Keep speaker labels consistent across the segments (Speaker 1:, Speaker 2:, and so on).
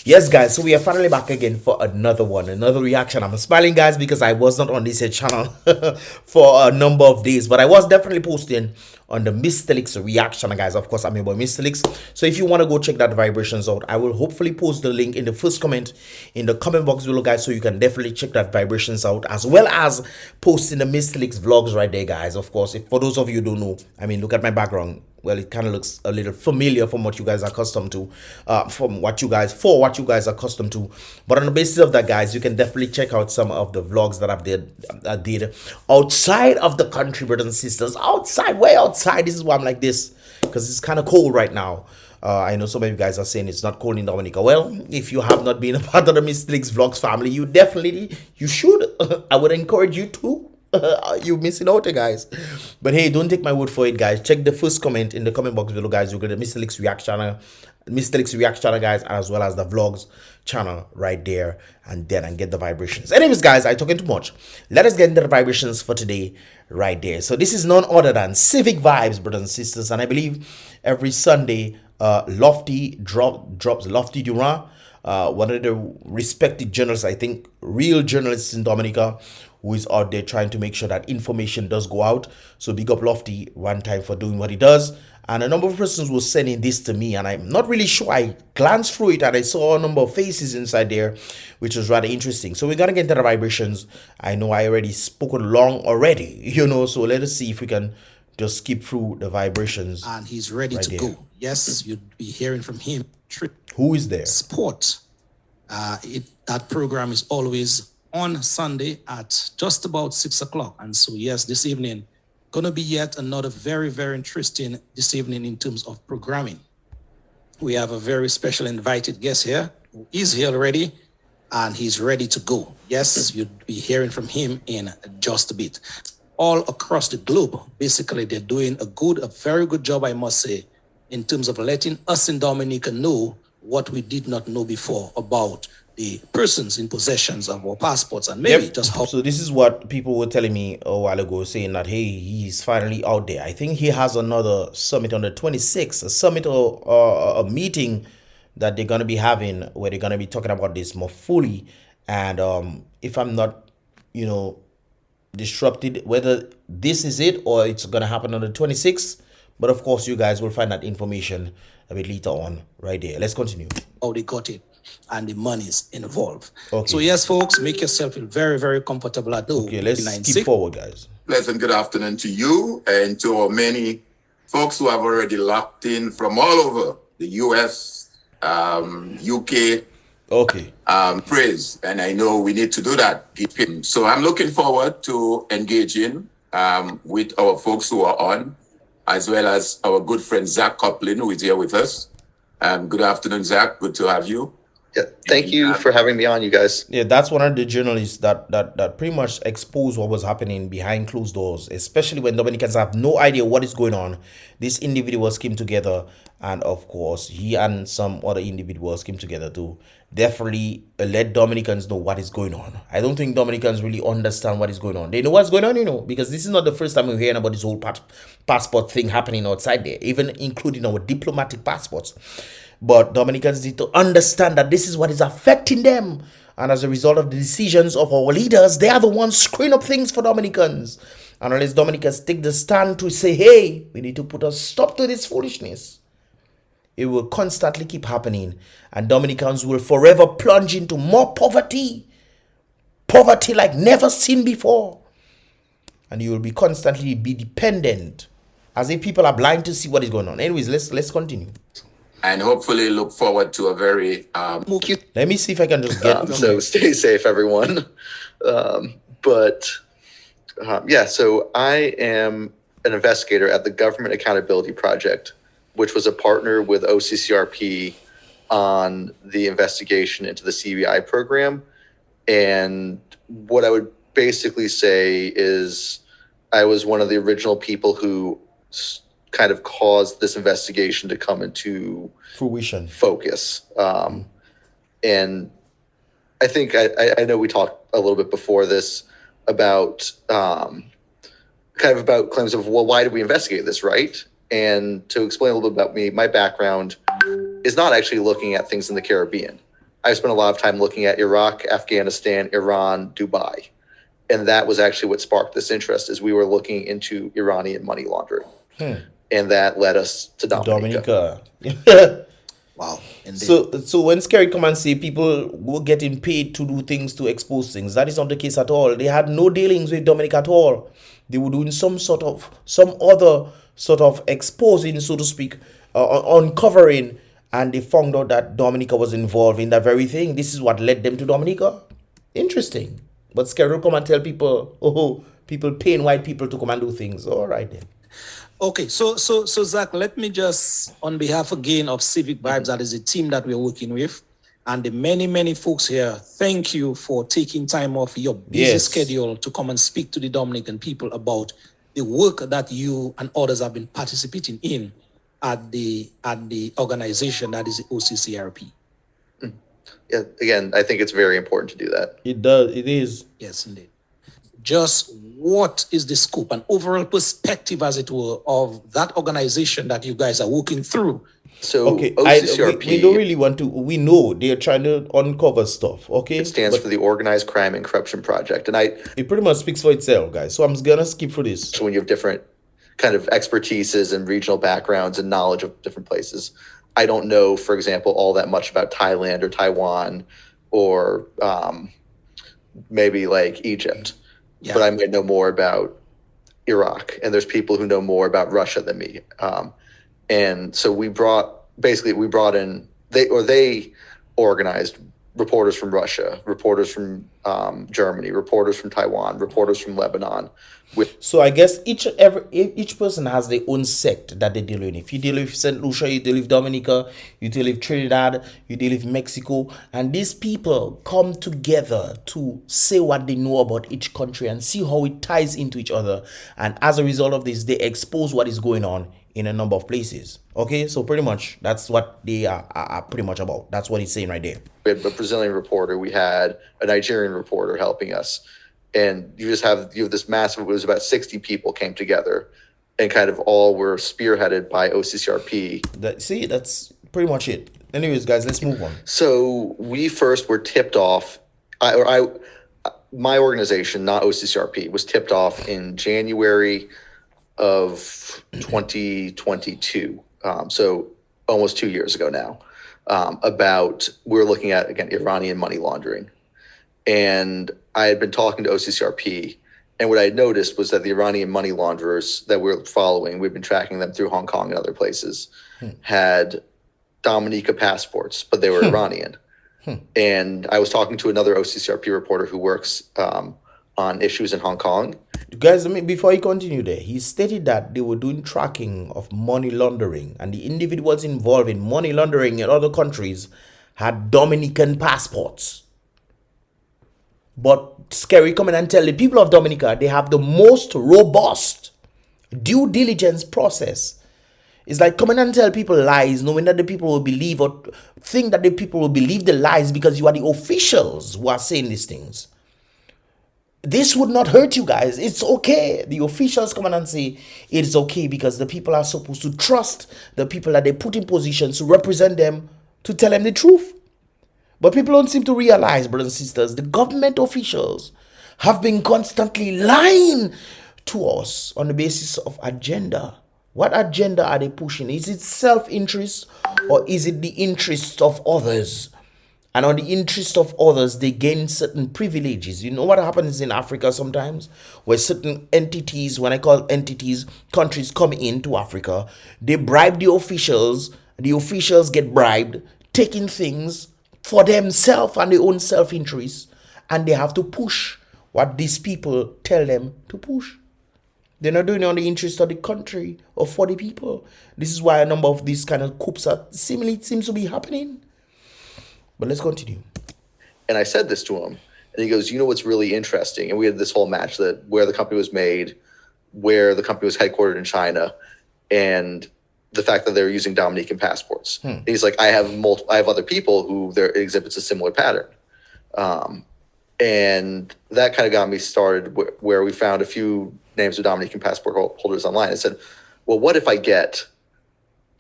Speaker 1: Yes, guys, so we are finally back again for another one, another reaction. I'm smiling, guys, because I was not on this channel for a number of days, but I was definitely posting on the Mr. Leaks reaction, guys. Of course, I'm your boy Mr. Leaks. So if you want to go check that vibrations out, I will hopefully post the link in the first comment in the comment box below, guys, so you can definitely check that vibrations out, as well as posting the Mr. Leaks vlogs right there, guys. Of course, if for those of you who don't know, I mean, look at my background. Well, it kind of looks a little familiar from what you guys are accustomed to, for what you guys are accustomed to. But on the basis of that, guys, you can definitely check out some of the vlogs that I did outside of the country, brothers and sisters. Outside, way outside. This is why I'm like this, because it's kind of cold right now. I know some of you guys are saying it's not cold in Dominica. Well, if you have not been a part of the Mr. Leaks Vlogs family, you should. I would encourage you to. You missing out, guys. But hey, don't take my word for it, guys. Check the first comment in the comment box below, guys. You'll get the Mr. Leaks React channel, guys, as well as the vlogs channel right there, and get the vibrations. Anyways, guys, I talking too much. Let us get into the vibrations for today right there. So this is none other than Civic Vibes, brothers and sisters, and I believe every Sunday Lofty drops Lofty Durant, one of the respected journalists, I think real journalists in Dominica, who is out there trying to make sure that information does go out. So big up Lofty one time for doing what he does. And a number of persons were sending this to me, and I'm not really sure. I glanced through it and I saw a number of faces inside there, which was rather interesting. So we're gonna get into the vibrations. I know I already spoken long already, you know, so let us see if we can just skip through the vibrations.
Speaker 2: And he's ready to go. Yes, you'd be hearing from him.
Speaker 1: Who is there?
Speaker 2: Sport. That program is always on Sunday at just about 6 o'clock. And so, yes, this evening, gonna be yet another very, very interesting this evening in terms of programming. We have a very special invited guest here who is here already, and he's ready to go. Yes, you'd be hearing from him in just a bit. All across the globe, basically, they're doing a very good job, I must say, in terms of letting us in Dominica know what we did not know before about the persons in possessions of our passports, and maybe just how. So
Speaker 1: this is what people were telling me a while ago, saying that, hey, he's finally out there. I think he has another summit on the 26th, a summit or a meeting that they're going to be having, where they're going to be talking about this more fully. And if I'm not, disrupted, whether this is it or it's going to happen on the 26th. But of course, you guys will find that information a bit later on right there. Let's continue.
Speaker 2: Oh, they got it. And the money's involved.
Speaker 1: Okay.
Speaker 2: So yes, folks, make yourself feel very, very comfortable at home.
Speaker 1: Okay, let's skip forward, guys.
Speaker 3: Pleasant good afternoon to you and to our many folks who have already locked in from all over the US, UK.
Speaker 1: Okay.
Speaker 3: Praise. And I know we need to do that. So I'm looking forward to engaging with our folks who are on, as well as our good friend Zach Coplin, who is here with us. Good afternoon, Zach. Good to have you.
Speaker 4: Yeah, thank you for having me on, you guys.
Speaker 1: Yeah, that's one of the journalists that pretty much exposed what was happening behind closed doors, especially when Dominicans have no idea what is going on. These individuals came together, and of course, he and some other individuals came together to definitely let Dominicans know what is going on. I don't think Dominicans really understand what is going on. They know what's going on, because this is not the first time we're hearing about this whole passport thing happening outside there, even including our diplomatic passports. But Dominicans need to understand that this is what is affecting them. And as a result of the decisions of our leaders, they are the ones screwing up things for Dominicans. And unless Dominicans take the stand to say, hey, we need to put a stop to this foolishness, it will constantly keep happening. And Dominicans will forever plunge into more poverty. Poverty like never seen before. And you will be constantly dependent, as if people are blind to see what is going on. Anyways, let's continue.
Speaker 3: And hopefully look forward to a very
Speaker 1: let me see if I can just get
Speaker 4: so stay safe, everyone. Yeah, so I am an investigator at the Government Accountability Project, which was a partner with OCCRP on the investigation into the CBI program. And what I would basically say is I was one of the original people who kind of caused this investigation to come into
Speaker 1: fruition,
Speaker 4: focus. And I think I know we talked a little bit before this about kind of about claims of, well, why did we investigate this, right? And to explain a little bit about me, my background is not actually looking at things in the Caribbean. I spent a lot of time looking at Iraq, Afghanistan, Iran, Dubai. And that was actually what sparked this interest, is we were looking into Iranian money laundering. And that led us to Dominica.
Speaker 1: Dominica.
Speaker 2: Wow. Indeed.
Speaker 1: So when SKERRIT come and say people were getting paid to do things, to expose things, that is not the case at all. They had no dealings with Dominica at all. They were doing some other sort of exposing, so to speak, uncovering, and they found out that Dominica was involved in that very thing. This is what led them to Dominica. Interesting. But SKERRIT will come and tell people, oh, people paying white people to come and do things. All right then.
Speaker 2: Okay, so Zach, let me just, on behalf again of Civic Vibes, that is a team that we're working with, and the many folks here, thank you for taking time off your busy schedule to come and speak to the Dominican people about the work that you and others have been participating in at the organization that is the OCCRP.
Speaker 4: Yeah, again, I think it's very important to do that.
Speaker 1: It does. It is.
Speaker 2: Yes, indeed. Just what is the scope and overall perspective, as it were, of that organization that you guys are working through?
Speaker 4: So
Speaker 1: Okay,
Speaker 4: OCCRP,
Speaker 1: we don't really want to. We know they're trying to uncover stuff. Okay,
Speaker 4: it stands for the Organized Crime and Corruption Project. And
Speaker 1: it pretty much speaks for itself, guys. So I'm gonna skip for this.
Speaker 4: so when you have different kind of expertises and regional backgrounds and knowledge of different places, I don't know, for example, all that much about Thailand or Taiwan or maybe like Egypt.
Speaker 2: Yeah.
Speaker 4: But I might know more about Iraq, and there's people who know more about Russia than me. And so we brought in, they organized reporters from Russia, reporters from Germany, reporters from Taiwan, reporters from Lebanon.
Speaker 1: So I guess each person has their own sect that they deal with. If you deal with St. Lucia, you deal with Dominica, you deal with Trinidad, you deal with Mexico, and these people come together to say what they know about each country and see how it ties into each other. And as a result of this, they expose what is going on in a number of places. Okay, so pretty much that's what they are pretty much about. That's what he's saying right there.
Speaker 4: We had a Brazilian reporter, we had a Nigerian reporter helping us. And you have this massive, it was about 60 people came together and kind of all were spearheaded by OCCRP.
Speaker 1: That's pretty much it. Anyways, guys, let's move on.
Speaker 4: So we first were tipped off, my organization, not OCCRP, was tipped off in January of 2022. So almost 2 years ago now, we're looking at, again, Iranian money laundering. And I had been talking to OCCRP, and what I had noticed was that the Iranian money launderers that we're following, we've been tracking them through Hong Kong and other places, had Dominica passports, but they were Iranian. And I was talking to another OCCRP reporter who works on issues in Hong Kong.
Speaker 1: Guys, before he continued there, he stated that they were doing tracking of money laundering, and the individuals involved in money laundering in other countries had Dominican passports. But SKERRIT come in and tell the people of Dominica they have the most robust due diligence process. It's like coming and tell people lies, knowing that the people will believe or think that the people will believe the lies because you are the officials who are saying these things. This would not hurt you guys. It's okay. The officials come in and say it's okay because the people are supposed to trust the people that they put in positions to represent them, to tell them the truth. But people don't seem to realize, brothers and sisters, the government officials have been constantly lying to us on the basis of agenda. What agenda are they pushing? Is it self-interest or is it the interest of others? And on the interest of others, they gain certain privileges. You know what happens in Africa sometimes? Where certain entities, when I call entities, countries come into Africa, they bribe the officials get bribed, taking things for themselves and their own self-interest, and they have to push what these people tell them to push. They're not doing it on the interest of the country or for the people. This is why a number of these kind of coups seems to be happening. But let's continue.
Speaker 4: And I said this to him, and he goes, you know what's really interesting? And we had this whole match that where the company was made, where the company was headquartered in China, and the fact that they're using Dominican passports. He's like, I have other people who their exhibits a similar pattern. And that kind of got me started where we found a few names of Dominican passport holders online. I said, well, what if I get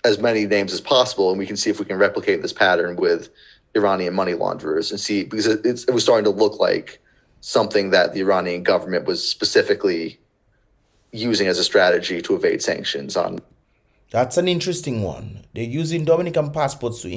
Speaker 4: as many names as possible, and we can see if we can replicate this pattern with Iranian money launderers and see, because it was starting to look like something that the Iranian government was specifically using as a strategy to evade sanctions on.
Speaker 1: That's an interesting one. They're using Dominican passports to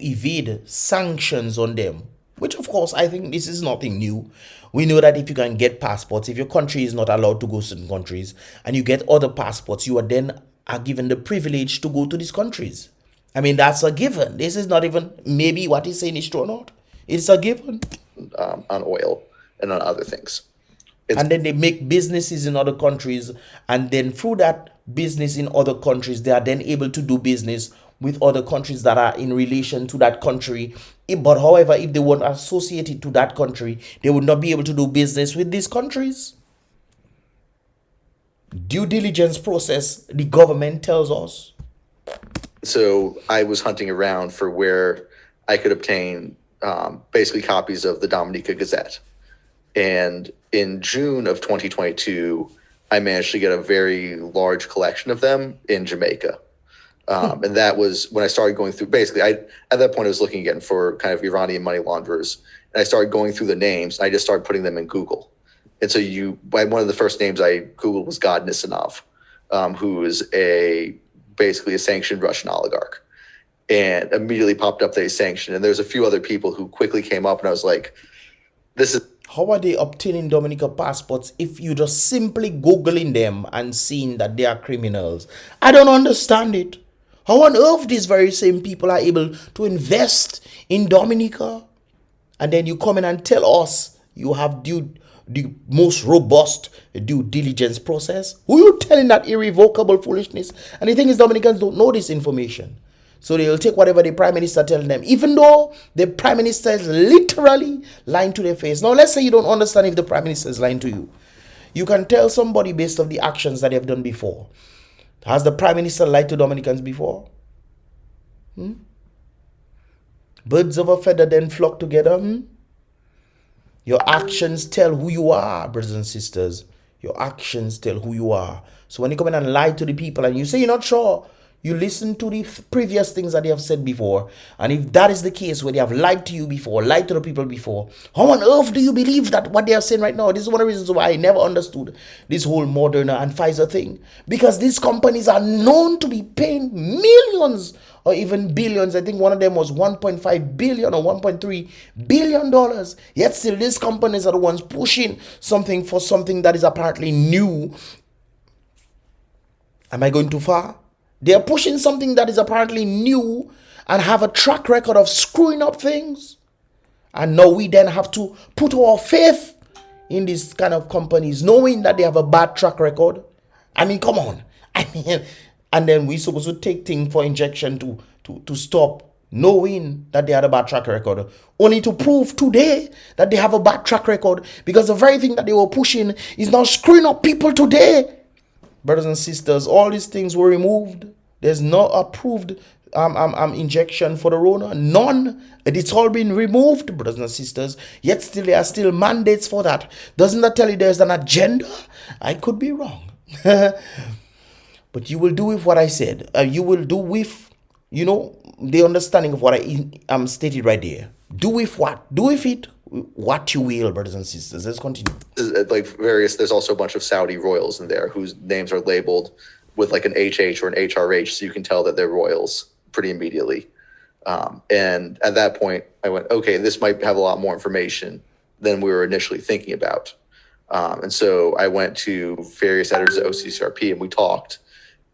Speaker 1: evade sanctions on them, which of course I think this is nothing new. We know that if you can get passports, if your country is not allowed to go to certain countries and you get other passports, you are given the privilege to go to these countries. I mean, that's a given. This is not even maybe what he's saying is true or not. It's a given.
Speaker 4: On oil and on other things.
Speaker 1: And then they make businesses in other countries, and then through that business in other countries, they are then able to do business with other countries that are in relation to that country. But however, if they weren't associated to that country, they would not be able to do business with these countries. Due diligence process, the government tells us.
Speaker 4: So I was hunting around for where I could obtain basically copies of the Dominica Gazette. And in June of 2022, I managed to get a very large collection of them in Jamaica. And that was when I started going through, basically, at that point, I was looking again for kind of Iranian money launderers. And I started going through the names. I just started putting them in Google. And so one of the first names I Googled was God Nisanov, who is basically a sanctioned Russian oligarch. And immediately popped up that he's sanctioned. And there's a few other people who quickly came up, and I was like, this is...
Speaker 1: How are they obtaining Dominica passports if you just simply Googling them and seeing that they are criminals? I don't understand it. How on earth these very same people are able to invest in Dominica? And then you come in and tell us you have the most robust due diligence process? Who are you telling that irrevocable foolishness? And the thing is, Dominicans don't know this information. So they'll take whatever the prime minister tells them, even though the prime minister is literally lying to their face. Now, let's say you don't understand if the prime minister is lying to you. You can tell somebody based on the actions that they've done before. Has the prime minister lied to Dominicans before? Birds of a feather then flock together. Your actions tell who you are, brothers and sisters. Your actions tell who you are. So when you come in and lie to the people and you say you're not sure, you listen to the previous things that they have said before. And if that is the case, where they have lied to you before, lied to the people before, how on earth do you believe that what they are saying right now? This is one of the reasons why I never understood this whole Moderna and Pfizer thing. Because these companies are known to be paying millions or even billions. I think one of them was 1.5 billion or 1.3 billion dollars. Yet still these companies are the ones pushing something for something that is apparently new. Am I going too far? They are pushing something that is apparently new and have a track record of screwing up things. And now we then have to put our faith in these kind of companies, knowing that they have a bad track record. I mean, come on. I mean, and then we're supposed to take things for injection to stop, knowing that they had a bad track record, only to prove today that they have a bad track record, because the very thing that they were pushing is now screwing up people today. Brothers and sisters, all these things were removed. There's no approved injection for the Rona. None. It's all been removed, brothers and sisters. Yet still there are still mandates for that. Doesn't that tell you there's an agenda? I could be wrong. But you will do with what I said. You will do with, the understanding of what I stated right there. Do with what? Do with it what you will, brothers and sisters. Let's continue.
Speaker 4: There's also a bunch of Saudi royals in there whose names are labeled with like an HH or an HRH, so you can tell that they're royals pretty immediately. And at that point, I went, okay, this might have a lot more information than we were initially thinking about. And so I went to various editors at OCCRP and we talked.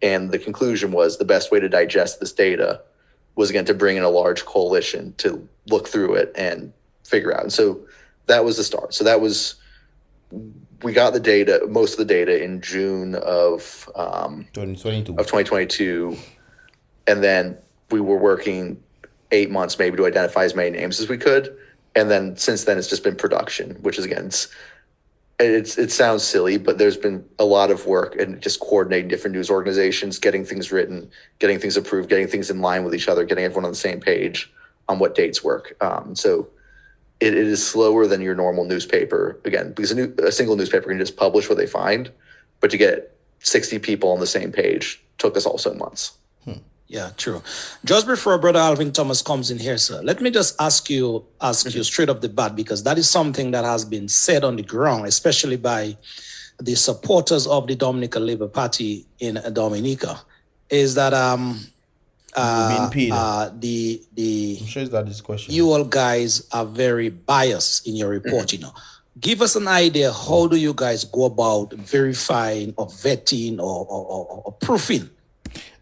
Speaker 4: And the conclusion was the best way to digest this data was, again, to bring in a large coalition to look through it and figure out. And so that was the start. So that was, we got the data, most of the data in June of 2022. And then we were working 8 months maybe to identify as many names as we could. And then since then, it's just been production, which is, again, it sounds silly, but there's been a lot of work and just coordinating different news organizations, getting things written, getting things approved, getting things in line with each other, getting everyone on the same page on what dates work. So it is slower than your normal newspaper, again, because a single newspaper can just publish what they find, but to get 60 people on the same page took us also months.
Speaker 2: Yeah, true. Just before Brother Alvin Thomas comes in here, sir, let me just ask you straight off the bat, because that is something that has been said on the ground, especially by the supporters of the Dominican Labour Party in Dominica, is that
Speaker 1: Being paid.
Speaker 2: the
Speaker 1: I'm sure that is question.
Speaker 2: you all guys are very biased in your report. You know, give us an idea. How do you guys go about verifying or vetting or proofing?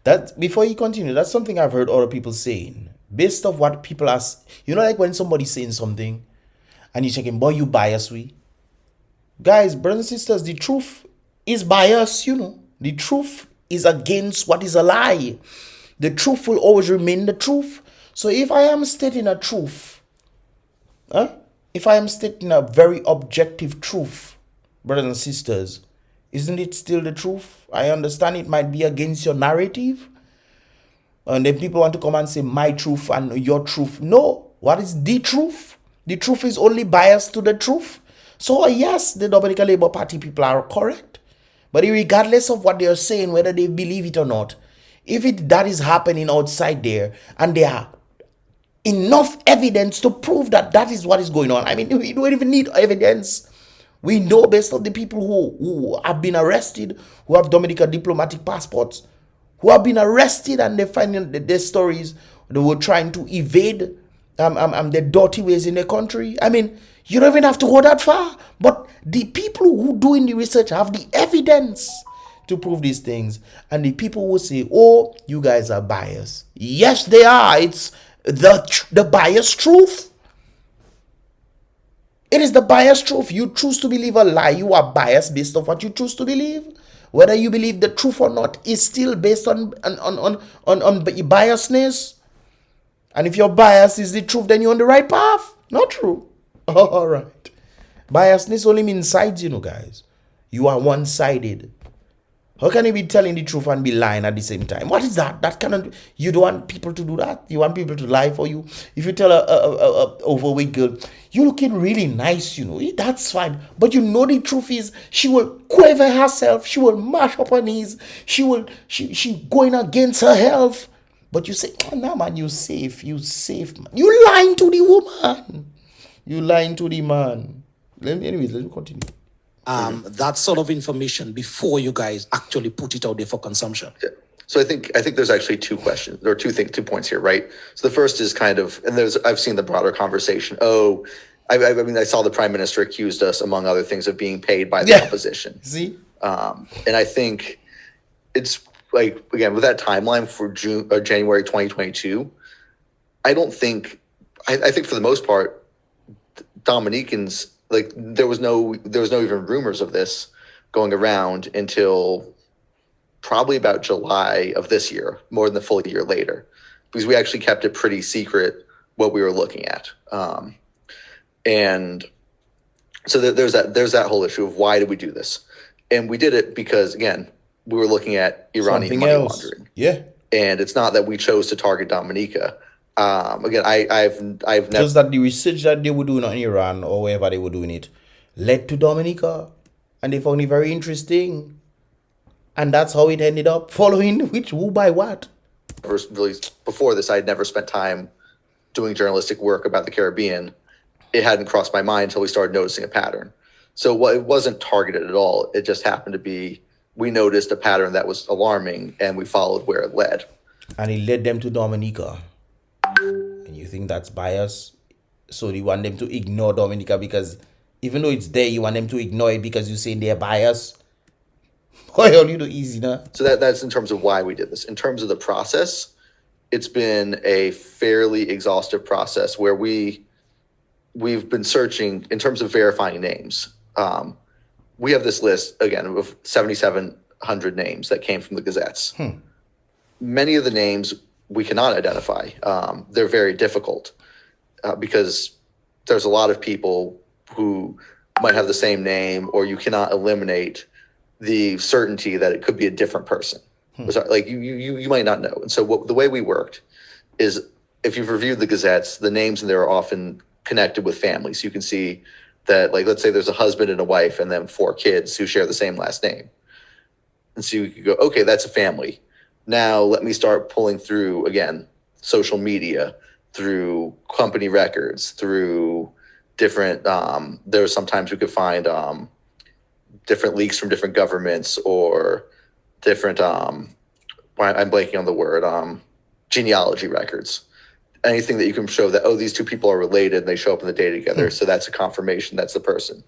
Speaker 1: That before you continue, that's something I've heard other people saying. Based off what people ask, you know, like when somebody's saying something and you checking, boy, you bias we. Guys, brothers and sisters, the truth is bias, you know. The truth is against what is a lie. The truth will always remain the truth. So if I am stating a truth, if I am stating a very objective truth, brothers and sisters, isn't it still the truth? I understand it might be against your narrative. And then people want to come and say my truth and your truth. No, what is the truth? The truth is only biased to the truth. So yes, the Dominican Labour Party people are correct. But regardless of what they are saying, whether they believe it or not, if that is happening outside there and there are enough evidence to prove that that is what is going on. I mean, we don't even need evidence. We know based on the people who have been arrested, who have Dominican diplomatic passports, who have been arrested and they find their stories, they were trying to evade their dirty ways in their country. I mean, you don't even have to go that far. But the people who doing the research have the evidence to prove these things. And the people will say, oh, you guys are biased. Yes, they are. It's the biased truth. It is the biased truth. You choose to believe a lie, you are biased based on what you choose to believe. Whether you believe the truth or not is still based on biasness. And if your bias is the truth, then you're on the right path. Not true. All right. Biasness only means sides, you know, guys. You are one-sided. How can you be telling the truth and be lying at the same time? What is that? That cannot. You don't want people to do that. You want people to lie for you. If you tell a overweight girl, you're looking really nice, you know, that's fine. But you know the truth is she will quaver herself. She will mash up her knees. She going against her health. But you say, oh, no, man, you safe, man. You lying to the woman. You lying to the man. Anyways, let me continue.
Speaker 2: That sort of information before you guys actually put it out there for consumption.
Speaker 4: Yeah. So I think there's actually two questions. There are two points here, right? So the first is kind of, and I've seen the broader conversation. Oh, I mean, I saw the prime minister accused us, among other things, of being paid by the opposition.
Speaker 1: See,
Speaker 4: and I think it's like, again, with that timeline for January 2022, I think for the most part, Dominicans, like there was no even rumors of this going around until probably about July of this year, more than a full year later, because we actually kept it pretty secret what we were looking at. And so there's that whole issue of why did we do this? And we did it because, again, we were looking at Iranian money laundering.
Speaker 1: Yeah.
Speaker 4: And it's not that we chose to target Dominica. Again, I've never...
Speaker 1: Just that the research that they were doing on Iran or wherever they were doing it led to Dominica. And they found it very interesting. And that's how it ended up following who by what.
Speaker 4: Really, before this, I had never spent time doing journalistic work about the Caribbean. It hadn't crossed my mind until we started noticing a pattern. So it wasn't targeted at all. It just happened to be, we noticed a pattern that was alarming and we followed where it led.
Speaker 1: And it led them to Dominica. And you think that's bias? So you want them to ignore Dominica because even though it's there, you want them to ignore it because you're saying they're biased? Boy, all you do easy, nah?
Speaker 4: So that's in terms of why we did this. In terms of the process, it's been a fairly exhaustive process where we've been searching in terms of verifying names. We have this list, again, of 7,700 names that came from the gazettes. Many of the names we cannot identify. They're very difficult because there's a lot of people who might have the same name, or you cannot eliminate the certainty that it could be a different person. Like you might not know. And so the way we worked is, if you've reviewed the gazettes, the names in there are often connected with families. You can see that, like, let's say there's a husband and a wife and then 4 kids who share the same last name. And so you could go, okay, that's a family. Now let me start pulling through, again, social media, through company records, through different, there was sometimes we could find different leaks from different governments or different, I'm blanking on the word, genealogy records. Anything that you can show that, oh, these two people are related and they show up in the data together. So that's a confirmation that's the person.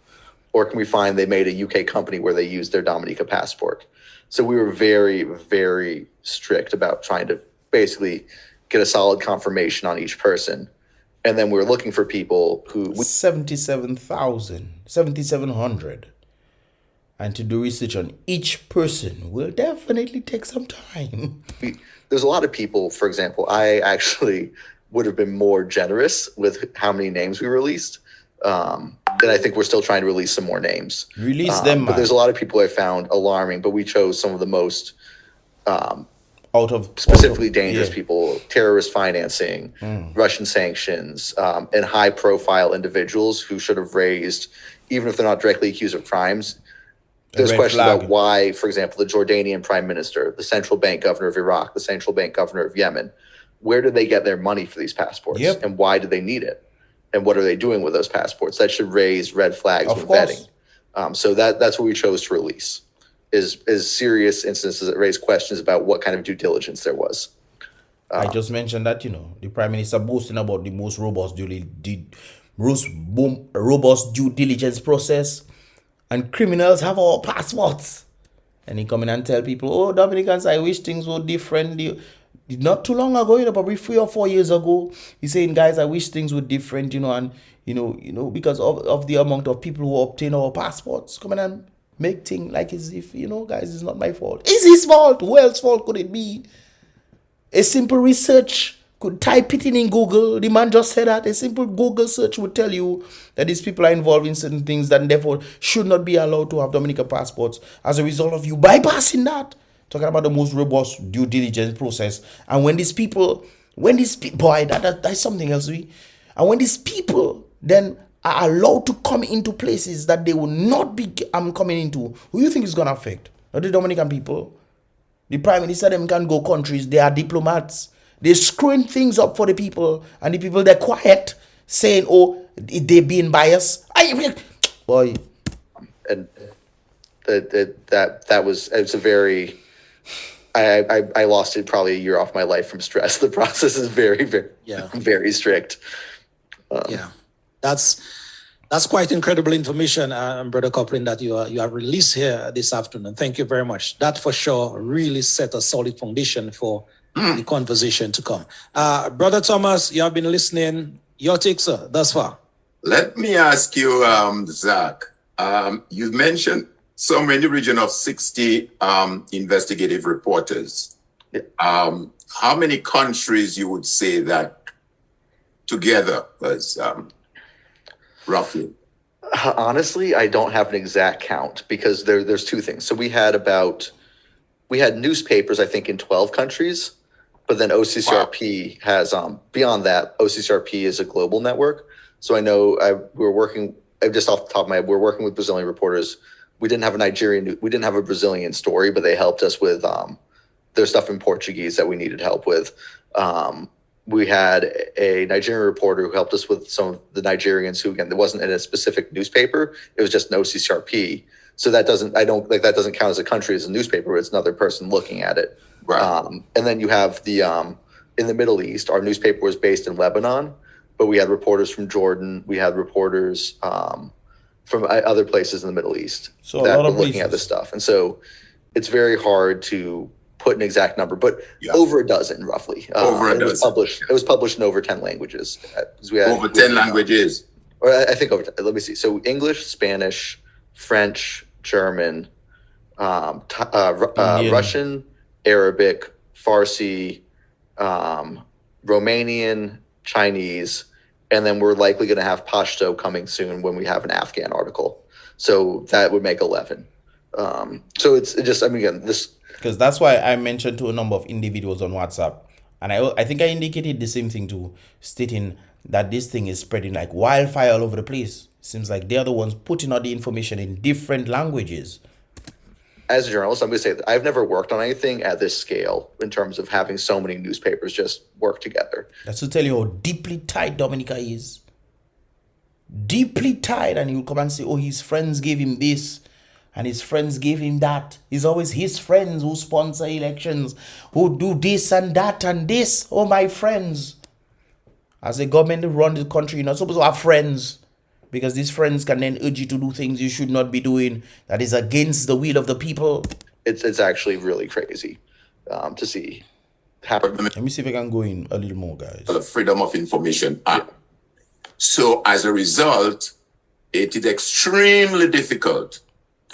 Speaker 4: Or can we find they made a UK company where they used their Dominica passport? So we were very, very strict about trying to basically get a solid confirmation on each person. And then we were looking for people who...
Speaker 1: 7,700. And to do research on each person will definitely take some time.
Speaker 4: There's a lot of people, for example, I actually would have been more generous with how many names we released. And I think we're still trying to release some more names.
Speaker 1: Release them,
Speaker 4: but there's a lot of people I found alarming, but we chose some of the most specifically dangerous people, terrorist financing, Russian sanctions, and high-profile individuals who should have raised, even if they're not directly accused of crimes. There's questions about why, for example, the Jordanian prime minister, the central bank governor of Iraq, the central bank governor of Yemen, where did they get their money for these passports? And why do they need it? And what are they doing with those passports? That should raise red flags with vetting. So that's what we chose to release, is serious instances that raise questions about what kind of due diligence there was.
Speaker 1: I just mentioned that, the prime minister boasting about the most robust due diligence process, and criminals have our passports. And he come in and tell people, oh, Dominicans, I wish things were different. Not too long ago, probably 3 or 4 years ago, he's saying, guys, I wish things were different, and because of the amount of people who obtain our passports, come in and make things like as if, guys, it's not my fault. It's his fault. Who else's fault could it be? A simple research could type it in Google. The man just said that. A simple Google search would tell you that these people are involved in certain things that therefore should not be allowed to have Dominica passports as a result of you bypassing that. Talking about the most robust due diligence process. And when these people, boy, that's something else. And when these people then are allowed to come into places that they will not be coming into, who do you think is going to affect? Not the Dominican people. The prime minister, them can go countries. They are diplomats. They're screwing things up for the people. And the people, they're quiet, saying, oh, they're being biased. Boy.
Speaker 4: And that was, it's a very... I lost it probably a year off my life from stress. The process is very, very, very strict.
Speaker 2: That's quite incredible information, Brother Copeland, that you have released here this afternoon. Thank you very much. That for sure really set a solid foundation for the conversation to come. Brother Thomas, you have been listening. Your take, sir, thus far.
Speaker 3: Let me ask you, Zach. You've mentioned somewhere in the region of 60 investigative reporters. How many countries you would say that together was roughly?
Speaker 4: Honestly, I don't have an exact count because there's two things. So we had newspapers, I think, in 12 countries, but then OCCRP has, beyond that, OCCRP is a global network. So I know we're working, just off the top of my head, we're working with Brazilian reporters. We didn't have a Brazilian story, but they helped us with their stuff in Portuguese that we needed help with. We had a Nigerian reporter who helped us with some of the Nigerians who, again, it wasn't in a specific newspaper. It was just an OCCRP. So that doesn't count as a country as a newspaper, but it's another person looking at it.
Speaker 3: Right.
Speaker 4: And then you have in the Middle East, our newspaper was based in Lebanon, but we had reporters from Jordan. We had reporters from other places in the Middle East that were looking at this stuff. And so it's very hard to put an exact number, but over a dozen roughly. It was published in over 10 languages.
Speaker 3: Over 10 languages?
Speaker 4: Or I think over 10. Let me see. So English, Spanish, French, German, Russian, Arabic, Farsi, Romanian, Chinese, and then we're likely going to have Pashto coming soon when we have an Afghan article. So that would make 11. So it's just, again, this...
Speaker 1: Because that's why I mentioned to a number of individuals on WhatsApp. And I think I indicated the same thing too, stating that this thing is spreading like wildfire all over the place. Seems like they're the ones putting out the information in different languages.
Speaker 4: as a journalist, I'm going to say that I've never worked on anything at this scale in terms of having so many newspapers just work together.
Speaker 1: That's to tell you how deeply tied Dominica is. Deeply tied, and you'll come and say, oh, his friends gave him this, and his friends gave him that. It's always his friends who sponsor elections, who do this and that and this. Oh, my friends. As a government who run the country, you're not supposed to have friends. Because these friends can then urge you to do things you should not be doing that is against the will of the people.
Speaker 4: It's actually really crazy to see happen.
Speaker 1: Let me see if I can go in a little more, guys.
Speaker 3: The Freedom of Information Act. So as a result, it is extremely difficult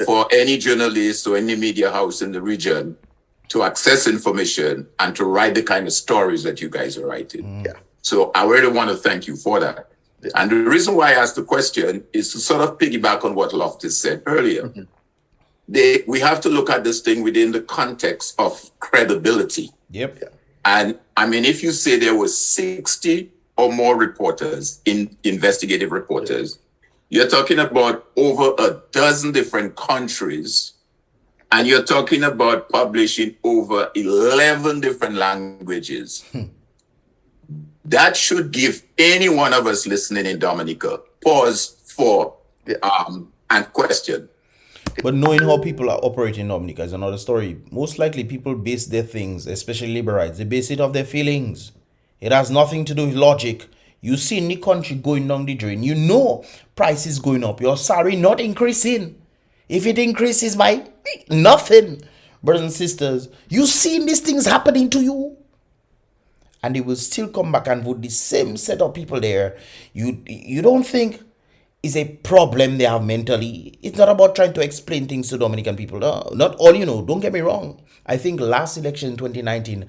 Speaker 3: for any journalist or any media house in the region to access information and to write the kind of stories that you guys are writing.
Speaker 4: Yeah.
Speaker 3: So I really want to thank you for that. And the reason why I asked the question is to sort of piggyback on what Loftus said earlier. We have to look at this thing within the context of credibility.
Speaker 1: Yep.
Speaker 4: Yeah.
Speaker 3: And I mean, if you say there were 60 or more reporters, investigative reporters, you're talking about over a dozen different countries, and you're talking about publishing over 11 different languages. That should give any one of us listening in Dominica pause for and question.
Speaker 1: But knowing how people are operating in Dominica is another story. Most likely people base their things, especially liberals, they base it off their feelings. It has nothing to do with logic. You see in the country going down the drain, you know prices going up, your salary not increasing. If it increases by nothing, brothers and sisters, you see these things happening to you. And they will still come back and vote the same set of people there. You don't think it's a problem they have mentally. It's not about trying to explain things to Dominican people. No, not all, don't get me wrong. I think last election in 2019,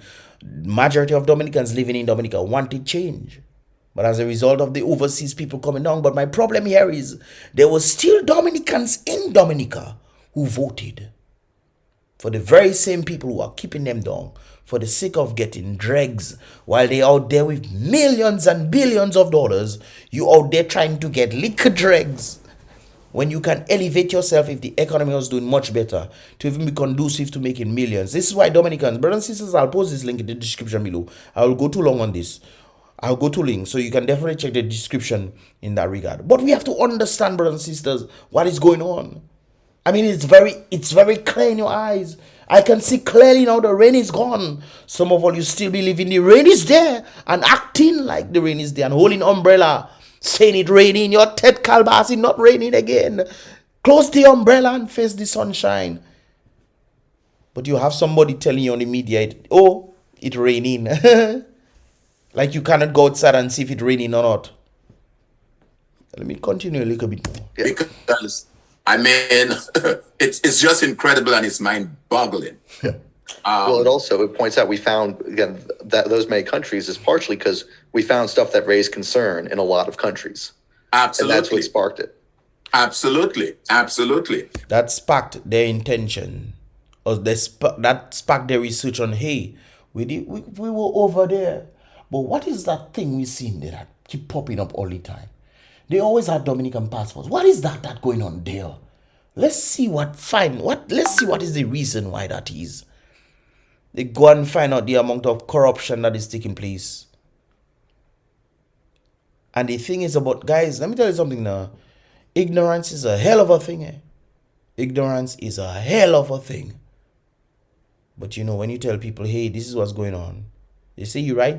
Speaker 1: majority of Dominicans living in Dominica wanted change. But as a result of the overseas people coming down, but my problem here is there were still Dominicans in Dominica who voted for the very same people who are keeping them down for the sake of getting dregs while they out there with millions and billions of dollars. You out there trying to get liquor dregs when you can elevate yourself if the economy was doing much better to even be conducive to making millions. This is why Dominicans, brothers and sisters, I'll post this link in the description below. I will go too long on this. I'll go to links, so you can definitely check the description in that regard. But we have to understand, brothers and sisters, what is going on. I mean, it's very clear in your eyes. I can see clearly now the rain is gone. Some of you still believing the rain is there and acting like the rain is there and holding umbrella, saying it raining. Your Ted Kalbasi not raining again. Close the umbrella and face the sunshine. But you have somebody telling you on the media, it's raining. Like you cannot go outside and see if it's raining or not. Let me continue a little bit more.
Speaker 3: Because I mean, it's just incredible and it's mind-boggling.
Speaker 4: Well, it points out we found, again, that those many countries is partially because we found stuff that raised concern in a lot of countries.
Speaker 3: Absolutely.
Speaker 4: And that's what sparked it.
Speaker 3: Absolutely.
Speaker 1: That sparked their intention. Or that sparked their research on, hey, we were over there. But what is that thing we seen there that keep popping up all the time? They always have Dominican passports. What is that going on there? Let's see what is the reason why that is. They go and find out the amount of corruption that is taking place. And the thing is about, guys, let me tell you something now. Ignorance is a hell of a thing. Ignorance is a hell of a thing. But when you tell people, hey, this is what's going on, they say you're right,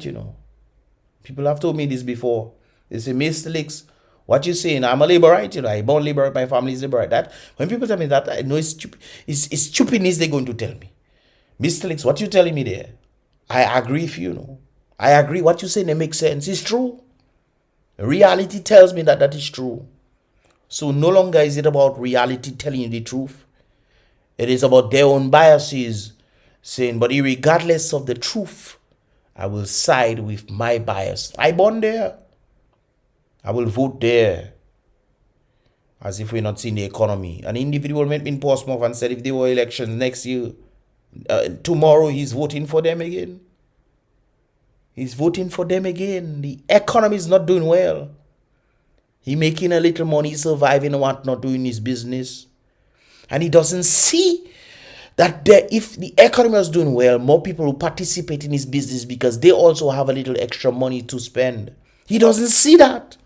Speaker 1: People have told me this before. They say, Mr. Licks, what you saying? I'm a Labourite, I born Labourite, my family is Labourite. That when people tell me that, I know it's stupid. It's stupidness they're going to tell me. Mr. Licks, what you telling me there? I agree with you, I agree. What you saying, it makes sense. It's true. Reality tells me that is true. So no longer is it about reality telling you the truth. It is about their own biases saying, but regardless of the truth, I will side with my bias. I born there. I will vote there. As if we're not seeing the economy. An individual met me in Portsmouth and said if there were elections next year, tomorrow he's voting for them again. He's voting for them again. The economy is not doing well. He making a little money, surviving and what, not doing his business. And he doesn't see that if the economy was doing well, more people will participate in his business because they also have a little extra money to spend. He doesn't see that.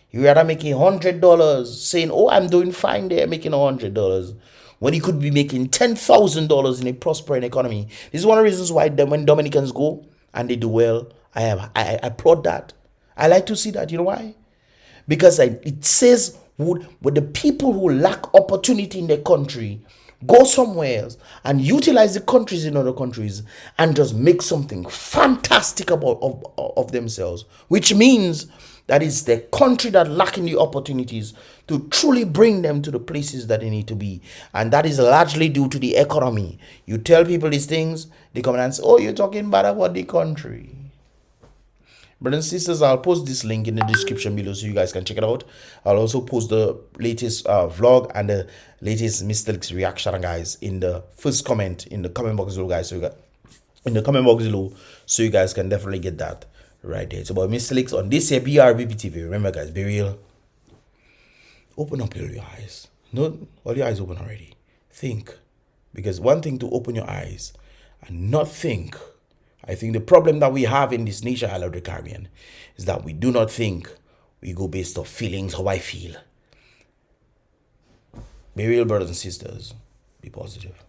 Speaker 1: He rather making $100 saying, oh, I'm doing fine there, making $100, when he could be making $10,000 in a prospering economy. This is one of the reasons why when Dominicans go and they do well, I applaud that. I like to see that. You know why? Because it says would the people who lack opportunity in their country go somewhere else and utilize the countries in other countries and just make something fantastic of themselves, which means that it's the country that lacking the opportunities to truly bring them to the places that they need to be. And that is largely due to the economy. You tell people these things, they come and say, oh, you're talking bad about the country. Brothers and sisters, I'll post this link in the description below so you guys can check it out. I'll also post the latest vlog and the latest Mr. Leaks reaction, guys, in the first comment in the comment box below, guys. So you got in the comment box below, so you guys can definitely get that right there. It's about Mr. Leaks on this here BrBpTV. Remember, guys, be real. Open up your eyes. No, all your eyes open already. Think, because one thing to open your eyes and not think. I think the problem that we have in this nation, I love the Caribbean, is that we do not think. We go based off feelings, how I feel. Be real, brothers and sisters. Be positive.